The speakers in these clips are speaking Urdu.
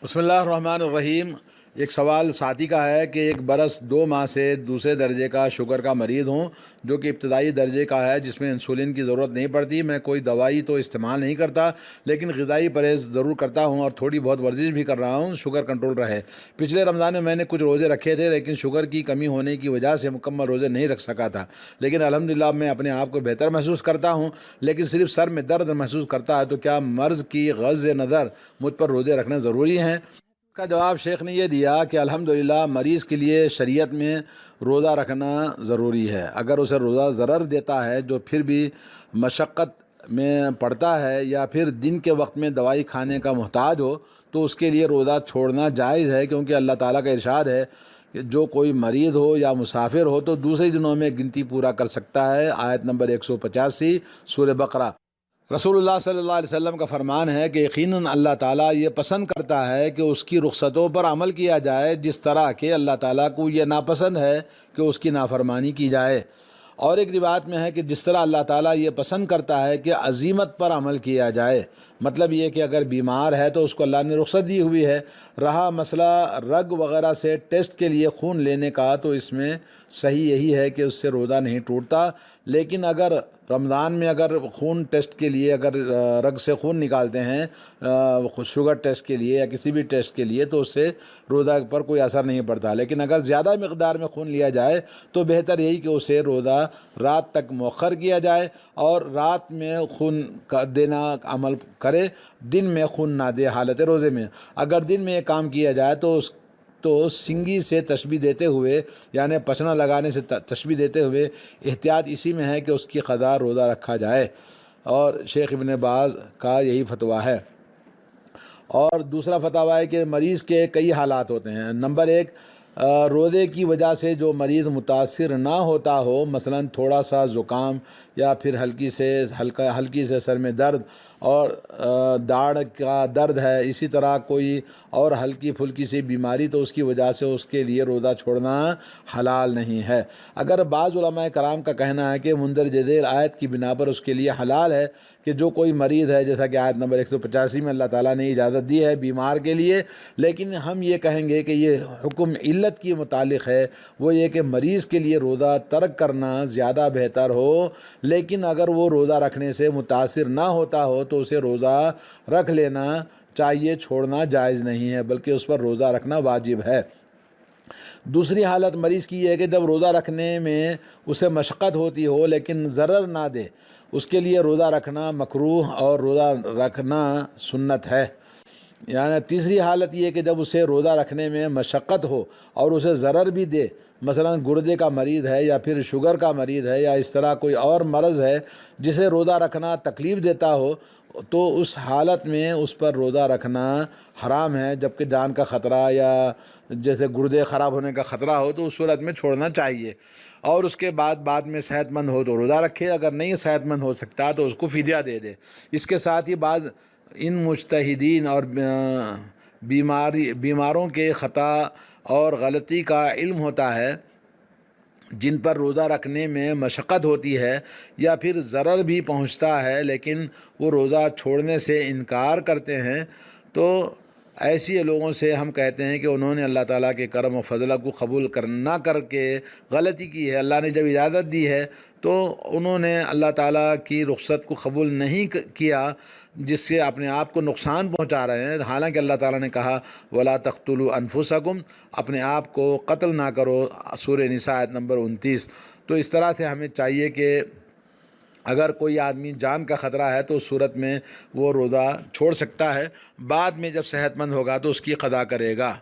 بسم اللہ الرحمن الرحیم۔ ایک سوال ساتھی کا ہے کہ 1 برس 2 ماہ سے دوسرے درجے کا شوگر کا مریض ہوں، جو کہ ابتدائی درجے کا ہے، جس میں انسولین کی ضرورت نہیں پڑتی۔ میں کوئی دوائی تو استعمال نہیں کرتا، لیکن غذائی پرہیز ضرور کرتا ہوں اور تھوڑی بہت ورزش بھی کر رہا ہوں، شوگر کنٹرول رہے۔ پچھلے رمضان میں نے کچھ روزے رکھے تھے، لیکن شوگر کی کمی ہونے کی وجہ سے مکمل روزے نہیں رکھ سکا تھا، لیکن الحمدللہ میں اپنے آپ کو بہتر محسوس کرتا ہوں۔ لیکن صرف سر میں درد محسوس کرتا ہے، تو کیا مرض کی غض نظر مجھ پر روزے رکھنے ضروری ہیں؟ اس کا جواب شیخ نے یہ دیا کہ الحمدللہ مریض کے لیے شریعت میں روزہ رکھنا ضروری ہے۔ اگر اسے روزہ ضرر دیتا ہے، جو پھر بھی مشقت میں پڑتا ہے، یا پھر دن کے وقت میں دوائی کھانے کا محتاج ہو، تو اس کے لیے روزہ چھوڑنا جائز ہے، کیونکہ اللہ تعالیٰ کا ارشاد ہے کہ جو کوئی مریض ہو یا مسافر ہو تو دوسرے دنوں میں گنتی پورا کر سکتا ہے۔ آیت نمبر 185 سورہ بقرہ۔ رسول اللہ صلی اللہ علیہ وسلم کا فرمان ہے کہ یقیناً اللہ تعالیٰ یہ پسند کرتا ہے کہ اس کی رخصتوں پر عمل کیا جائے، جس طرح کہ اللہ تعالیٰ کو یہ ناپسند ہے کہ اس کی نافرمانی کی جائے۔ اور ایک روایت میں ہے کہ جس طرح اللہ تعالیٰ یہ پسند کرتا ہے کہ عزیمت پر عمل کیا جائے، مطلب یہ کہ اگر بیمار ہے تو اس کو اللہ نے رخصت دی ہوئی ہے۔ رہا مسئلہ رگ وغیرہ سے ٹیسٹ کے لیے خون لینے کا، تو اس میں صحیح یہی ہے کہ اس سے روزہ نہیں ٹوٹتا، لیکن اگر رمضان میں اگر خون ٹیسٹ کے لیے اگر رگ سے خون نکالتے ہیں شوگر ٹیسٹ کے لیے یا کسی بھی ٹیسٹ کے لیے، تو اس سے روزہ پر کوئی اثر نہیں پڑتا، لیکن اگر زیادہ مقدار میں خون لیا جائے تو بہتر یہی کہ اسے روزہ رات تک مؤخر کیا جائے اور رات میں خون کا دینا عمل کرے، دن میں خون نہ دے حالت روزے میں۔ اگر دن میں یہ کام کیا جائے تو سنگی سے تشبیہ دیتے ہوئے، یعنی پچنا لگانے سے تشبیہ دیتے ہوئے، احتیاط اسی میں ہے کہ اس کی قضا روزہ رکھا جائے، اور شیخ ابن باز کا یہی فتویٰ ہے۔ اور دوسرا فتویٰ ہے کہ مریض کے کئی حالات ہوتے ہیں۔ نمبر 1، روزے کی وجہ سے جو مریض متاثر نہ ہوتا ہو، مثلا تھوڑا سا زکام یا پھر ہلکی سے سر میں درد اور داڑھ کا درد ہے، اسی طرح کوئی اور ہلکی پھلکی سی بیماری، تو اس کی وجہ سے اس کے لیے روزہ چھوڑنا حلال نہیں ہے۔ اگر بعض علماء کرام کا کہنا ہے کہ مندرجہ ذیل آیت کی بنا پر اس کے لیے حلال ہے کہ جو کوئی مریض ہے، جیسا کہ آیت نمبر 185 میں اللہ تعالیٰ نے اجازت دی ہے بیمار کے لیے، لیکن ہم یہ کہیں گے کہ یہ حکم علت کی متعلق ہے، وہ یہ کہ مریض کے لیے روزہ ترک کرنا زیادہ بہتر ہو، لیکن اگر وہ روزہ رکھنے سے متاثر نہ ہوتا ہو تو اسے روزہ رکھ لینا چاہیے، چھوڑنا جائز نہیں ہے، بلکہ اس پر روزہ رکھنا واجب ہے۔ دوسری حالت مریض کی یہ ہے کہ جب روزہ رکھنے میں اسے مشقت ہوتی ہو لیکن ضرر نہ دے، اس کے لیے روزہ رکھنا مکروہ اور روزہ رکھنا سنت ہے۔ یعنی تیسری حالت یہ ہے کہ جب اسے روزہ رکھنے میں مشقت ہو اور اسے ضرر بھی دے، مثلا گردے کا مریض ہے یا پھر شوگر کا مریض ہے یا اس طرح کوئی اور مرض ہے جسے روزہ رکھنا تکلیف دیتا ہو، تو اس حالت میں اس پر روزہ رکھنا حرام ہے، جبکہ جان کا خطرہ یا جیسے گردے خراب ہونے کا خطرہ ہو تو اس صورت میں چھوڑنا چاہیے، اور اس کے بعد میں صحت مند ہو تو روزہ رکھے، اگر نہیں صحت مند ہو سکتا تو اس کو فدیہ دے دے۔ اس کے ساتھ ہی بعض ان مجتہدین اور بیماروں کے خطا اور غلطی کا علم ہوتا ہے، جن پر روزہ رکھنے میں مشقت ہوتی ہے یا پھر ضرر بھی پہنچتا ہے، لیکن وہ روزہ چھوڑنے سے انکار کرتے ہیں، تو ایسی لوگوں سے ہم کہتے ہیں کہ انہوں نے اللہ تعالیٰ کے کرم و فضلہ کو قبول نہ کر کے غلطی کی ہے۔ اللہ نے جب اجازت دی ہے تو انہوں نے اللہ تعالیٰ کی رخصت کو قبول نہیں کیا، جس سے اپنے آپ کو نقصان پہنچا رہے ہیں، حالانکہ اللہ تعالیٰ نے کہا وَلَا تَقْتُلُوا أَنفُسَكُمْ، اپنے آپ کو قتل نہ کرو، سورہ نساء آیت نمبر 29۔ تو اس طرح سے ہمیں چاہیے کہ اگر کوئی آدمی جان کا خطرہ ہے تو اس صورت میں وہ روزہ چھوڑ سکتا ہے، بعد میں جب صحت مند ہوگا تو اس کی قضا کرے گا۔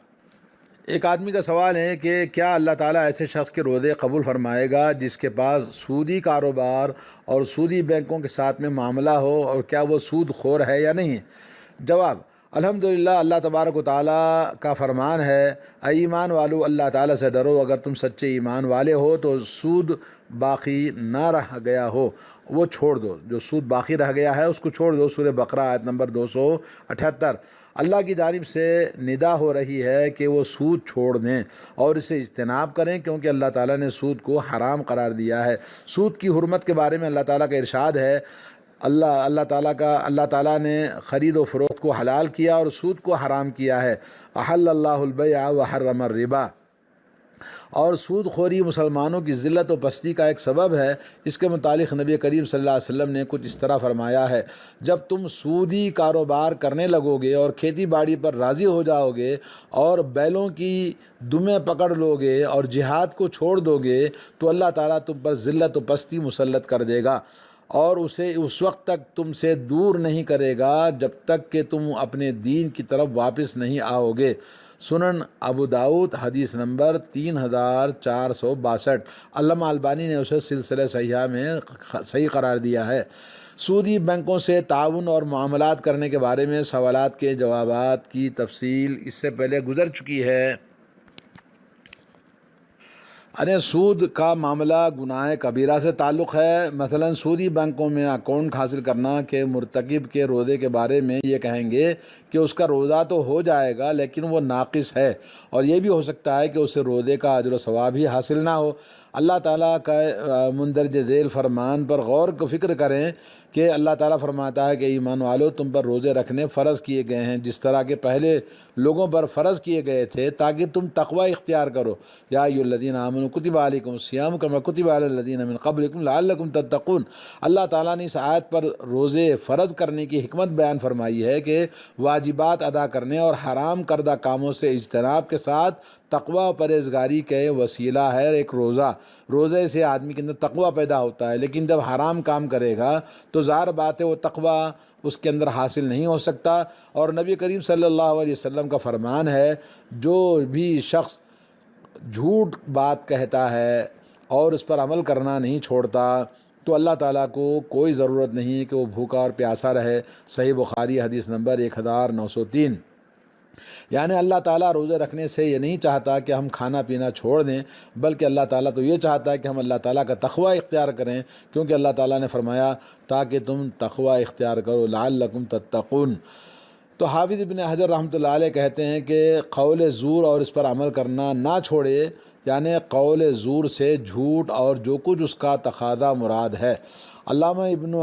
ایک آدمی کا سوال ہے کہ کیا اللہ تعالیٰ ایسے شخص کے روزے قبول فرمائے گا جس کے پاس سودی کاروبار اور سودی بینکوں کے ساتھ میں معاملہ ہو، اور کیا وہ سود خور ہے یا نہیں؟ جواب: الحمدللہ، اللہ تبارک و تعالیٰ کا فرمان ہے، اے ایمان والو اللہ تعالیٰ سے ڈرو، اگر تم سچے ایمان والے ہو تو سود باقی نہ رہ گیا ہو وہ چھوڑ دو، جو سود باقی رہ گیا ہے اس کو چھوڑ دو، سورہ بقرہ آیت نمبر 278۔ اللہ کی جانب سے ندا ہو رہی ہے کہ وہ سود چھوڑ دیں اور اسے اجتناب کریں، کیونکہ اللہ تعالیٰ نے سود کو حرام قرار دیا ہے۔ سود کی حرمت کے بارے میں اللہ تعالیٰ کا ارشاد ہے اللہ تعالیٰ نے خرید و فروخت کو حلال کیا اور سود کو حرام کیا ہے۔ احل اللہ البیع وحرم الربا، اور سود خوری مسلمانوں کی ذلت و پستی کا ایک سبب ہے۔ اس کے متعلق نبی کریم صلی اللہ علیہ وسلم نے کچھ اس طرح فرمایا ہے: جب تم سودی کاروبار کرنے لگو گے اور کھیتی باڑی پر راضی ہو جاؤ گے اور بیلوں کی دمیں پکڑ لو گے اور جہاد کو چھوڑ دو گے تو اللہ تعالیٰ تم پر ذلت و پستی مسلط کر دے گا، اور اسے اس وقت تک تم سے دور نہیں کرے گا جب تک کہ تم اپنے دین کی طرف واپس نہیں آؤ گے۔ سنن ابو داؤد حدیث نمبر 3462۔ علامہ البانی نے اسے سلسلہ صحیحہ میں صحیح قرار دیا ہے۔ سودی بینکوں سے تعاون اور معاملات کرنے کے بارے میں سوالات کے جوابات کی تفصیل اس سے پہلے گزر چکی ہے۔ سود کا معاملہ گناہ کبیرہ سے تعلق ہے۔ مثلا سودی بینکوں میں اکاؤنٹ حاصل کرنا کے مرتکب کے روزے کے بارے میں یہ کہیں گے کہ اس کا روزہ تو ہو جائے گا لیکن وہ ناقص ہے، اور یہ بھی ہو سکتا ہے کہ اسے روزے کا اجر و ثواب ہی حاصل نہ ہو۔ اللہ تعالیٰ کا مندرجہ ذیل فرمان پر غور و فکر کریں کہ اللہ تعالیٰ فرماتا ہے کہ ایمان والو، تم پر روزے رکھنے فرض کیے گئے ہیں جس طرح کے پہلے لوگوں پر فرض کیے گئے تھے تاکہ تم تقوی اختیار کرو۔ یا ایھا الذین آمنوا کتب علیکم الصیام کما کتب علی الذین من قبلکم لعلکم تتقون۔ اللہ تعالیٰ نے اس آیت پر روزے فرض کرنے کی حکمت بیان فرمائی ہے کہ واجبات ادا کرنے اور حرام کردہ کاموں سے اجتناب کے ساتھ تقوی و پرہیزگاری کے وسیلہ ہے ایک روزہ۔ روزے سے آدمی کے اندر تقوی پیدا ہوتا ہے، لیکن جب حرام کام کرے گا تو ظاہر بات ہے وہ تقوی اس کے اندر حاصل نہیں ہو سکتا۔ اور نبی کریم صلی اللہ علیہ وسلم کا فرمان ہے، جو بھی شخص جھوٹ بات کہتا ہے اور اس پر عمل کرنا نہیں چھوڑتا تو اللہ تعالیٰ کو کوئی ضرورت نہیں کہ وہ بھوکا اور پیاسا رہے۔ صحیح بخاری حدیث نمبر 1903۔ یعنی اللہ تعالیٰ روزے رکھنے سے یہ نہیں چاہتا کہ ہم کھانا پینا چھوڑ دیں، بلکہ اللہ تعالیٰ تو یہ چاہتا ہے کہ ہم اللہ تعالیٰ کا تقوی اختیار کریں، کیونکہ اللہ تعالیٰ نے فرمایا تاکہ تم تقوی اختیار کرو لعلکم تتقون۔ تو حافظ ابن حجر رحمۃ اللہ علیہ کہتے ہیں کہ قول زور اور اس پر عمل کرنا نہ چھوڑے، یعنی قول زور سے جھوٹ اور جو کچھ اس کا تقاضا مراد ہے۔ علامہ ابن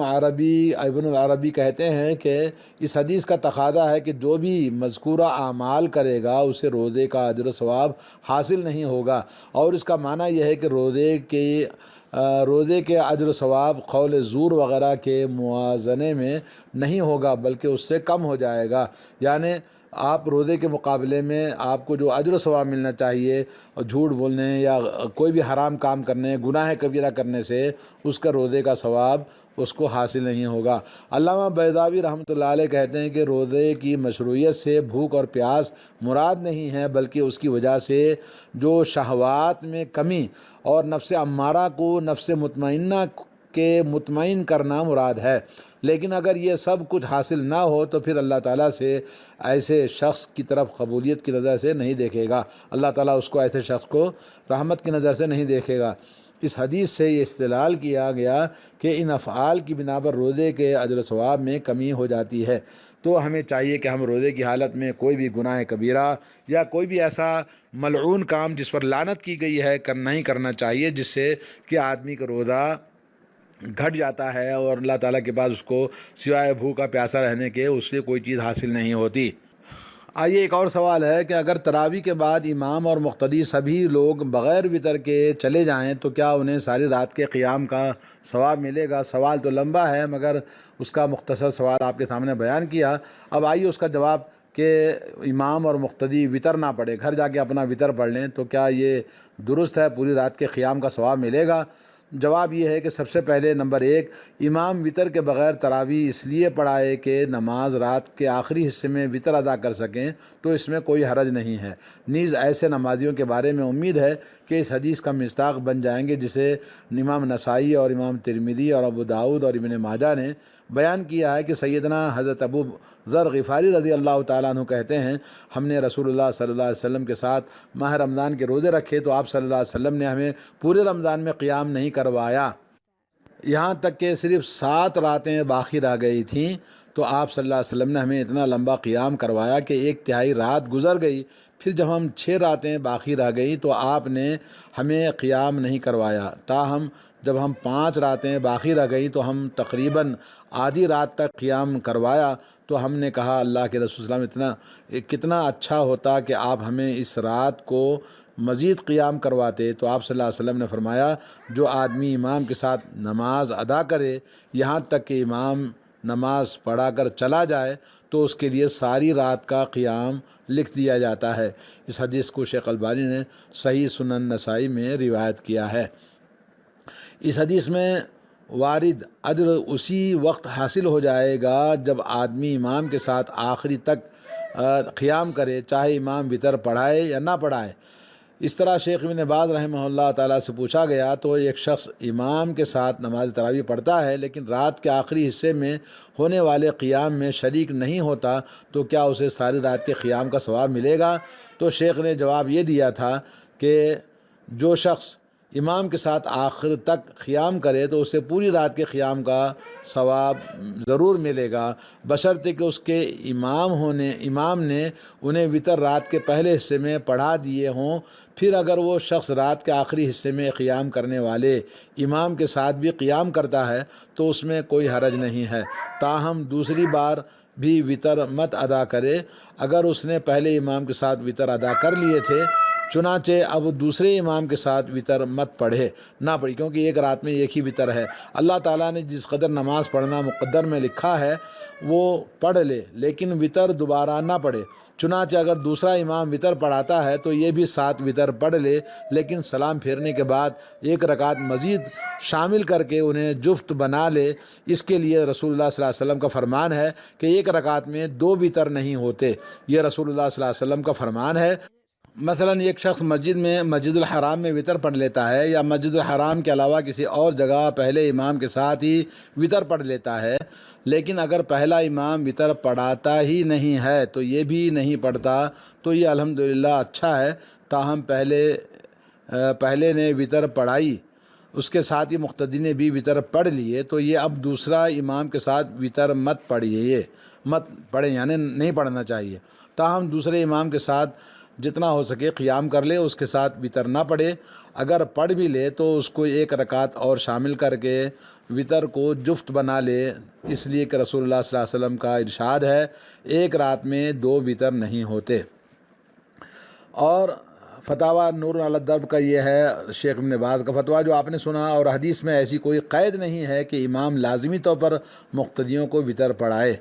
العربی کہتے ہیں کہ اس حدیث کا تقاضا ہے کہ جو بھی مذکورہ اعمال کرے گا اسے روزے کا اجر و ثواب حاصل نہیں ہوگا، اور اس کا معنی یہ ہے کہ روزے کے اجر و ثواب قول زور وغیرہ کے موازنے میں نہیں ہوگا بلکہ اس سے کم ہو جائے گا۔ یعنی آپ روزے کے مقابلے میں آپ کو جو اجر و ثواب ملنا چاہیے، اور جھوٹ بولنے یا کوئی بھی حرام کام کرنے، گناہ کبیرہ کرنے سے اس کا روزے کا ثواب اس کو حاصل نہیں ہوگا۔ علامہ بیضاوی رحمۃ اللہ علیہ کہتے ہیں کہ روزے کی مشروعیت سے بھوک اور پیاس مراد نہیں ہے، بلکہ اس کی وجہ سے جو شہوات میں کمی اور نفس امارہ کو نفس مطمئنہ کے مطمئن کرنا مراد ہے۔ لیکن اگر یہ سب کچھ حاصل نہ ہو تو پھر اللہ تعالیٰ سے ایسے شخص کی طرف قبولیت کی نظر سے نہیں دیکھے گا، اللہ تعالیٰ اس کو ایسے شخص کو رحمت کی نظر سے نہیں دیکھے گا۔ اس حدیث سے یہ استدلال کیا گیا کہ ان افعال کی بنا پر روزے کے اجر و ثواب میں کمی ہو جاتی ہے۔ تو ہمیں چاہیے کہ ہم روزے کی حالت میں کوئی بھی گناہ کبیرہ یا کوئی بھی ایسا ملعون کام جس پر لعنت کی گئی ہے نہیں کرنا چاہیے، جس سے کہ آدمی کا روزہ گھٹ جاتا ہے اور اللہ تعالیٰ کے پاس اس کو سوائے بھوکا پیاسا رہنے کے اس سے کوئی چیز حاصل نہیں ہوتی۔ آئیے ایک اور سوال ہے کہ اگر تراویح کے بعد امام اور مقتدی سبھی لوگ بغیر وتر کے چلے جائیں تو کیا انہیں ساری رات کے قیام کا ثواب ملے گا؟ سوال تو لمبا ہے مگر اس کا مختصر سوال آپ کے سامنے بیان کیا۔ اب آئیے اس کا جواب کہ امام اور مقتدی وتر نہ پڑھے، گھر جا کے اپنا وتر پڑھ لیں تو کیا یہ درست ہے؟ پوری رات کے قیام کا ثواب ملے گا؟ جواب یہ ہے کہ سب سے پہلے نمبر 1، امام وتر کے بغیر تراویح اس لیے پڑھائے کہ نماز رات کے آخری حصے میں وتر ادا کر سکیں، تو اس میں کوئی حرج نہیں ہے۔ نیز ایسے نمازیوں کے بارے میں امید ہے کہ اس حدیث کا مصداق بن جائیں گے جسے امام نسائی اور امام ترمذی اور ابو داؤد اور ابن ماجہ نے بیان کیا ہے کہ سیدنا حضرت ابو ذر غفاری رضی اللہ تعالیٰ عنہ کہتے ہیں، ہم نے رسول اللہ صلی اللہ علیہ وسلم کے ساتھ ماہ رمضان کے روزے رکھے تو آپ صلی اللہ علیہ وسلم نے ہمیں پورے رمضان میں قیام نہیں کروایا، یہاں تک کہ صرف 7 راتیں باقی رہ گئی تھیں تو آپ صلی اللہ علیہ وسلم نے ہمیں اتنا لمبا قیام کروایا کہ 1/3 رات گزر گئی۔ پھر جب ہم 6 راتیں باقی رہ گئی تو آپ نے ہمیں قیام نہیں کروایا، تاہم جب ہم 5 راتیں باقی رہ گئیں تو ہم تقریباً آدھی رات تک قیام کروایا، تو ہم نے کہا اللہ کے رسول صلی اللہ علیہ وسلم کتنا اچھا ہوتا کہ آپ ہمیں اس رات کو مزید قیام کرواتے۔ تو آپ صلی اللہ علیہ وسلم نے فرمایا جو آدمی امام کے ساتھ نماز ادا کرے یہاں تک کہ امام نماز پڑھا کر چلا جائے تو اس کے لیے ساری رات کا قیام لکھ دیا جاتا ہے۔ اس حدیث کو شیخ البانی نے صحیح سنن نسائی میں روایت کیا ہے۔ اس حدیث میں وارد اجر اسی وقت حاصل ہو جائے گا جب آدمی امام کے ساتھ آخری تک قیام کرے، چاہے امام وتر پڑھائے یا نہ پڑھائے۔ اس طرح شیخ ابن باز رحمہ اللہ تعالیٰ سے پوچھا گیا تو ایک شخص امام کے ساتھ نماز تراویح پڑھتا ہے لیکن رات کے آخری حصے میں ہونے والے قیام میں شریک نہیں ہوتا تو کیا اسے ساری رات کے قیام کا ثواب ملے گا؟ تو شیخ نے جواب یہ دیا تھا کہ جو شخص امام کے ساتھ آخر تک قیام کرے تو اسے پوری رات کے قیام کا ثواب ضرور ملے گا، بشرطے کہ اس کے امام نے انہیں وتر رات کے پہلے حصے میں پڑھا دیے ہوں۔ پھر اگر وہ شخص رات کے آخری حصے میں قیام کرنے والے امام کے ساتھ بھی قیام کرتا ہے تو اس میں کوئی حرج نہیں ہے، تاہم دوسری بار بھی وتر مت ادا کرے۔ اگر اس نے پہلے امام کے ساتھ وتر ادا کر لیے تھے چنانچہ اب دوسرے امام کے ساتھ وتر مت پڑھے نہ پڑھی، کیونکہ ایک رات میں ایک ہی وتر ہے۔ اللہ تعالیٰ نے جس قدر نماز پڑھنا مقدر میں لکھا ہے وہ پڑھ لے لیکن وتر دوبارہ نہ پڑھے۔ چنانچہ اگر دوسرا امام وتر پڑھاتا ہے تو یہ بھی 7 وتر پڑھ لے لیکن سلام پھیرنے کے بعد ایک رکعت مزید شامل کر کے انہیں جفت بنا لے۔ اس کے لیے رسول اللہ صلی اللہ علیہ وسلم کا فرمان ہے کہ ایک رکعت میں 2 وتر نہیں ہوتے، یہ رسول اللہ صلی اللہ علیہ وسلم کا فرمان ہے۔ مثلا ایک شخص مسجد الحرام میں وتر پڑھ لیتا ہے یا مسجد الحرام کے علاوہ کسی اور جگہ پہلے امام کے ساتھ ہی وتر پڑھ لیتا ہے، لیکن اگر پہلا امام وتر پڑھاتا ہی نہیں ہے تو یہ بھی نہیں پڑھتا تو یہ الحمدللہ اچھا ہے، تاہم پہلے نے وتر پڑھائی اس کے ساتھ ہی مقتدی نے بھی وتر پڑھ لیے تو یہ اب دوسرا امام کے ساتھ وتر مت پڑھیں، یعنی نہیں پڑھنا چاہیے، تاہم دوسرے امام کے ساتھ جتنا ہو سکے قیام کر لے، اس کے ساتھ وتر نہ پڑھے۔ اگر پڑھ بھی لے تو اس کو ایک رکعت اور شامل کر کے وتر کو جفت بنا لے، اس لیے کہ رسول اللہ صلی اللہ علیہ وسلم کا ارشاد ہے ایک رات میں 2 وتر نہیں ہوتے۔ اور فتاویٰ نور علی الدرب کا یہ ہے شیخ ابن باز کا فتویٰ جو آپ نے سنا، اور حدیث میں ایسی کوئی قید نہیں ہے کہ امام لازمی طور پر مقتدیوں کو وتر پڑھائے۔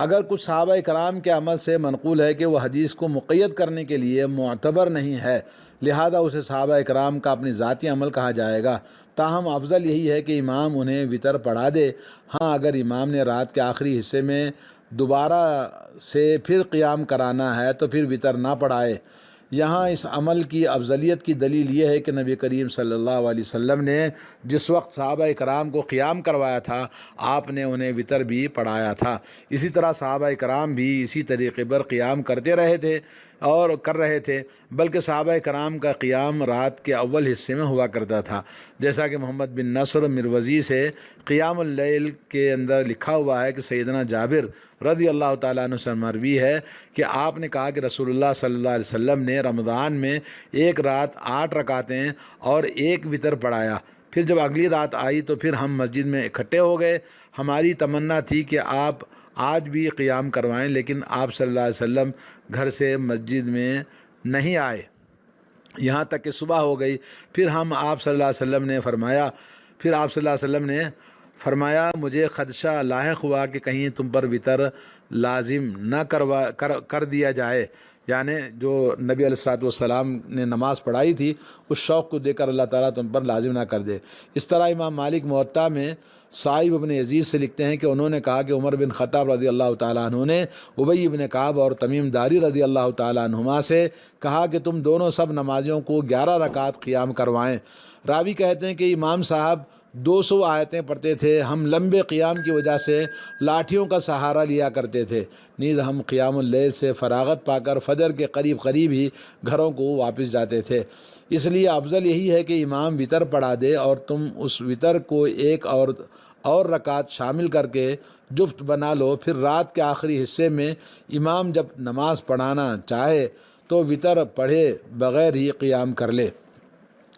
اگر کچھ صحابہ کرام کے عمل سے منقول ہے کہ وہ حدیث کو مقید کرنے کے لیے معتبر نہیں ہے، لہذا اسے صحابہ کرام کا اپنی ذاتی عمل کہا جائے گا، تاہم افضل یہی ہے کہ امام انہیں وتر پڑھا دے۔ ہاں اگر امام نے رات کے آخری حصے میں دوبارہ سے پھر قیام کرانا ہے تو پھر وتر نہ پڑھائے۔ یہاں اس عمل کی افضلیت کی دلیل یہ ہے کہ نبی کریم صلی اللہ علیہ وسلم نے جس وقت صحابہ کرام کو قیام کروایا تھا آپ نے انہیں وتر بھی پڑھایا تھا، اسی طرح صحابہ کرام بھی اسی طریقے پر قیام کرتے رہے تھے اور کر رہے تھے، بلکہ صحابہ کرام کا قیام رات کے اول حصے میں ہوا کرتا تھا، جیسا کہ محمد بن نصر مروزی سے قیام اللیل کے اندر لکھا ہوا ہے کہ سیدنا جابر رضی اللہ تعالیٰ عنہ سے مروی ہے کہ آپ نے کہا کہ رسول اللہ صلی اللہ علیہ وسلم نے رمضان میں ایک رات 8 رکعتیں اور 1 وتر پڑھایا، پھر جب اگلی رات آئی تو پھر ہم مسجد میں اکٹھے ہو گئے، ہماری تمنا تھی کہ آپ آج بھی قیام کروائیں، لیکن آپ صلی اللہ علیہ وسلم گھر سے مسجد میں نہیں آئے یہاں تک کہ صبح ہو گئی۔ پھر آپ صلی اللہ علیہ وسلم نے فرمایا مجھے خدشہ لاحق ہوا کہ کہیں تم پر وتر لازم نہ کر دیا جائے، یعنی جو نبی علیہ الصلوۃ والسلام نے نماز پڑھائی تھی اس شوق کو دیکھ کر اللہ تعالیٰ تم پر لازم نہ کر دے۔ اس طرح امام مالک موطا میں صائب ابن یزید سے لکھتے ہیں کہ انہوں نے کہا کہ عمر بن خطاب رضی اللہ تعالیٰ عنہ نے ابی بن کعب اور تمیم داری رضی اللہ تعالیٰ عنہما سے کہا کہ تم دونوں سب نمازیوں کو 11 رکعت قیام کروائیں۔ راوی کہتے ہیں کہ امام صاحب 200 آیتیں پڑھتے تھے، ہم لمبے قیام کی وجہ سے لاٹھیوں کا سہارا لیا کرتے تھے، نیز ہم قیام اللیل سے فراغت پا کر فجر کے قریب ہی گھروں کو واپس جاتے تھے۔ اس لیے افضل یہی ہے کہ امام وتر پڑھا دے اور تم اس وتر کو ایک اور رکعت شامل کر کے جفت بنا لو، پھر رات کے آخری حصے میں امام جب نماز پڑھانا چاہے تو وتر پڑھے بغیر ہی قیام کر لے۔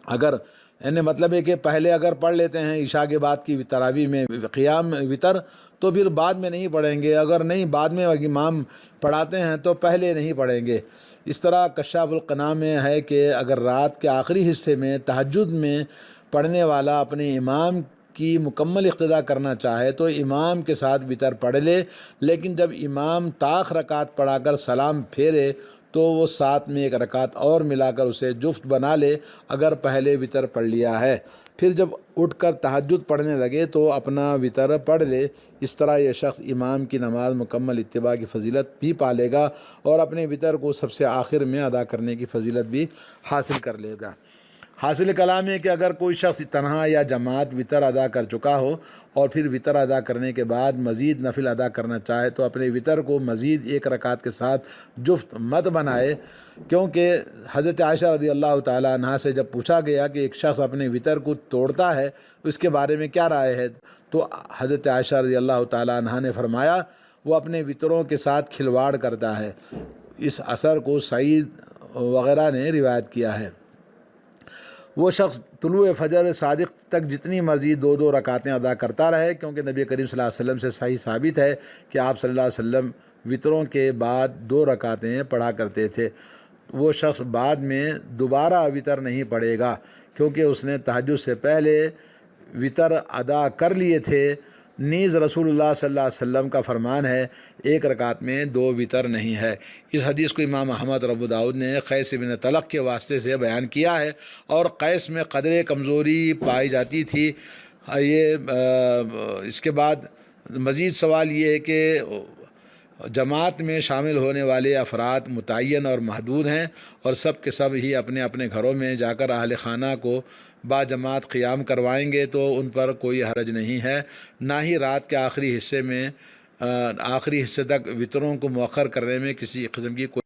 اگر یعنی مطلب ہے کہ پہلے اگر پڑھ لیتے ہیں عشاء کے بعد کی تراویح میں قیام وطر تو پھر بعد میں نہیں پڑھیں گے، اگر نہیں بعد میں امام پڑھاتے ہیں تو پہلے نہیں پڑھیں گے۔ اس طرح کشاف القناع میں ہے کہ اگر رات کے آخری حصے میں تہجد میں پڑھنے والا اپنے امام کی مکمل اقتداء کرنا چاہے تو امام کے ساتھ وطر پڑھ لے، لیکن جب امام طاق رکعت پڑھا کر سلام پھیرے تو وہ ساتھ میں ایک رکعت اور ملا کر اسے جفت بنا لے اگر پہلے وطر پڑھ لیا ہے، پھر جب اٹھ کر تہجد پڑھنے لگے تو اپنا وطر پڑھ لے۔ اس طرح یہ شخص امام کی نماز مکمل اتباع کی فضیلت بھی پالے گا اور اپنے وطر کو سب سے آخر میں ادا کرنے کی فضیلت بھی حاصل کر لے گا۔ حاصل کلام ہے کہ اگر کوئی شخص تنہا یا جماعت وطر ادا کر چکا ہو اور پھر وطر ادا کرنے کے بعد مزید نفل ادا کرنا چاہے تو اپنے وطر کو مزید ایک رکعت کے ساتھ جفت مت بنائے، کیونکہ حضرت عائشہ رضی اللہ تعالیٰ عنہا سے جب پوچھا گیا کہ ایک شخص اپنے وطر کو توڑتا ہے اس کے بارے میں کیا رائے ہے، تو حضرت عائشہ رضی اللہ تعالیٰ عنہا نے فرمایا وہ اپنے وطروں کے ساتھ کھلواڑ کرتا ہے۔ اس اثر کو سعید وغیرہ نے روایت کیا ہے۔ وہ شخص طلوع فجر صادق تک جتنی مرضی دو دو رکعتیں ادا کرتا رہے، کیونکہ نبی کریم صلی اللہ علیہ وسلم سے صحیح ثابت ہے کہ آپ صلی اللہ علیہ وسلم وطروں کے بعد 2 رکعتیں پڑھا کرتے تھے۔ وہ شخص بعد میں دوبارہ وطر نہیں پڑھے گا، کیونکہ اس نے تہجد سے پہلے وطر ادا کر لیے تھے۔ نیز رسول اللہ صلی اللہ علیہ وسلم کا فرمان ہے 1 رکعت میں 2 وطر نہیں ہے۔ اس حدیث کو امام احمد ابو داؤد نے قیس بن طلق کے واسطے سے بیان کیا ہے، اور قیس میں قدر کمزوری پائی جاتی تھی۔ اس کے بعد مزید سوال یہ ہے کہ جماعت میں شامل ہونے والے افراد متعین اور محدود ہیں، اور سب کے سب ہی اپنے اپنے گھروں میں جا کر اہل خانہ کو با جماعت قیام کروائیں گے تو ان پر کوئی حرج نہیں ہے، نہ ہی رات کے آخری حصے تک وطروں کو مؤخر کرنے میں کسی قسم کی کوئی